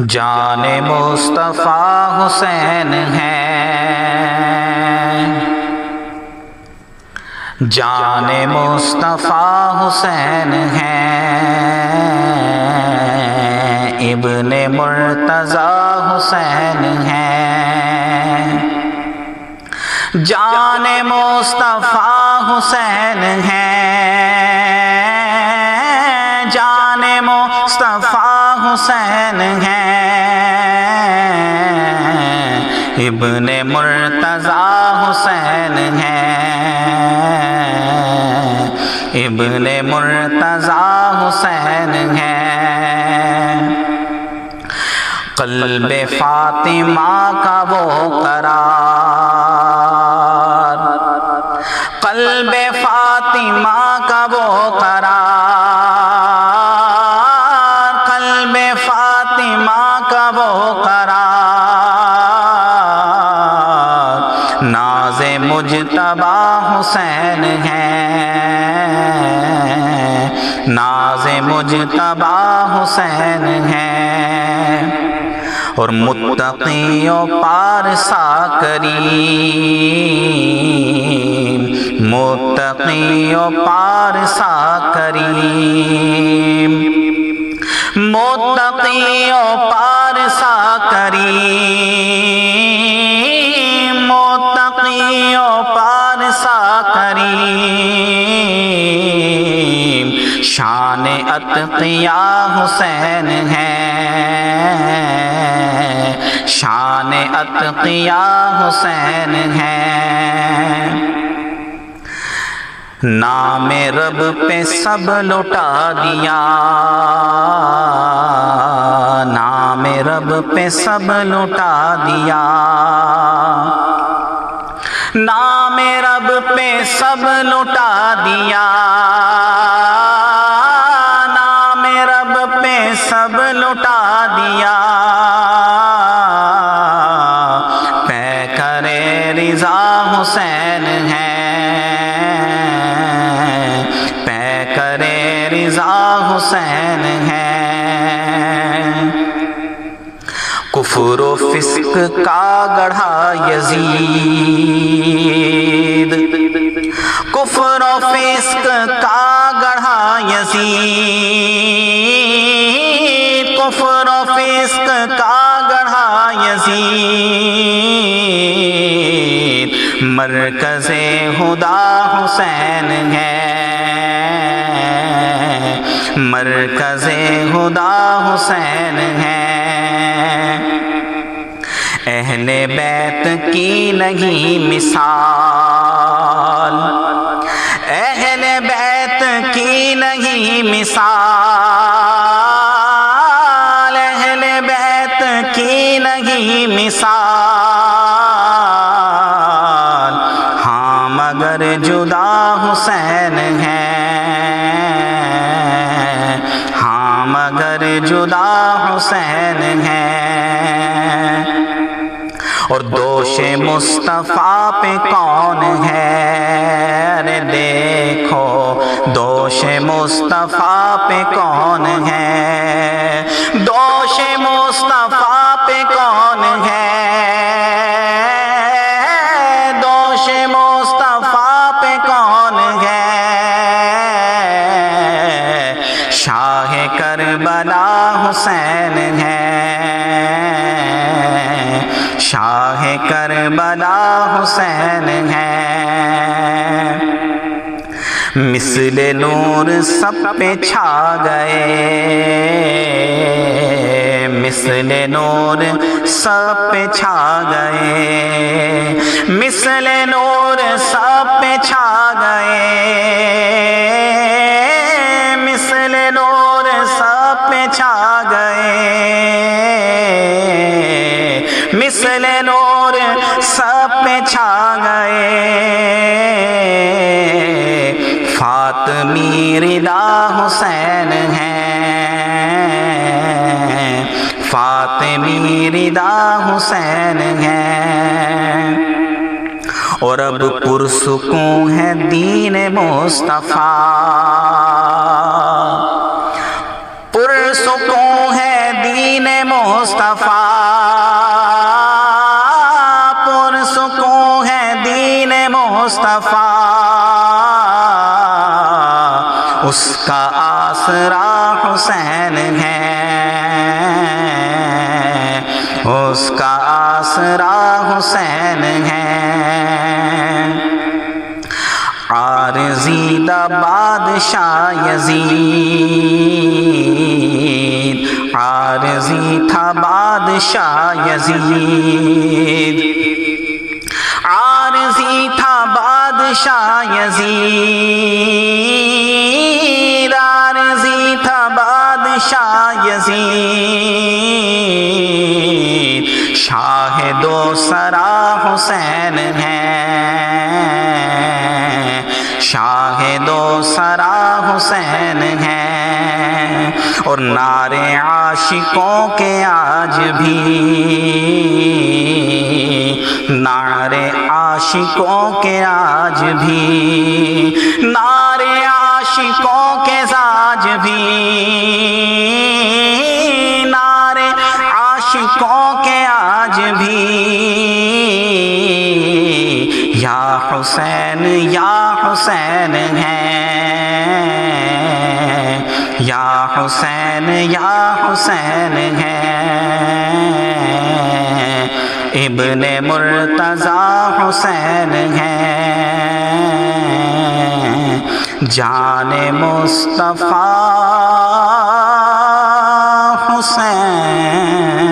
جان مصطفیٰ حسین ہے، جان مصطفیٰ حسین ہے، ابن مرتضیٰ حسین ہے، جان مصطفیٰ حسین ہے، جان مصطفیٰ حسین ہے، ابن مرتضیٰ حسین ہے، ابن مرتضیٰ حسین ہے، قلب فاطمہ کا وہ قرار، قلب فاطمہ کا وہ قرار، قلب فاطمہ کا وہ قرار، ناز مجتبی حسین ہے، ناز مجتبی حسین ہے، اور متقی و پارسا کریم، متقی و پارسا کریم، متقی و پارسا کریم، متقی و پارسا کریم، شان اتقیاء حسین ہے، شان اتقیاء حسین ہے، نام رب پہ سب لٹا دیا، نام رب پہ سب لٹا دیا، نام رب پہ سب لٹا دیا، نام رب پہ سب لٹا دیا، پیکر رضا حسین ہے، پیکر رضا حسین ہے، کفر و فسق کا گڑھا یزید، کفر و فسق کا گڑھا یزید، کفر و فسق کا گڑھا یزید، مرکز ہدا حسین ہے، مرکز ہدا حسین ہے، اہل بیت کی نہیں مثال، اہل بیت کی نہیں مثال، اہل بیت کی نہیں مثال، ہاں مگر جدا حسین ہے، ہاں مگر جدا حسین ہے، اور دوش مصطفیٰ پہ کون ہے، ارے دیکھو دوش مصطفیٰ پہ کون ہے، دوش مصطفیٰ پہ کون ہے، دوش مصطفیٰ پہ کون ہے، شاہ کربلا حسین ہے، شاہ کربلا حسین ہے، مثل نور سب پہ چھا گئے، مثل نور سب پہ چھا گئے، مثل نور سب پہ چھا گئے، مثل نور سب پہ چھا گئے، مثل نور سب پہ چھا گئے، فاطمی رضا حسین ہے، فاطمی رضا حسین ہے، اور اب پرسکون ہے دین مصطفیٰ، پرسکون ہے دین مصطفیٰ، مصطفیٰ پرسکون ہے دین مصطفیٰ اس کا آسرا حسین ہے اس کا آسرا حسین ہے عارضی دا بادشاہ یزید عارضی تھا بادشاہ یزید عارضی تھا بادشاہ یزید عارضی تھا بادشاہ یزید شاہد و سرا حسین ہے شاہد و سرا حسین ہے اور نعرے عاشقوں کے آج بھی نعرے عاشقوں کے آج بھی نعرے عاشقوں کے آج بھی نعرے عاشقوں کے آج بھی یا حسین ہیں یا حسین ہیں ابن مرتضیٰ حسین ہیں جان مصطفیٰ حسین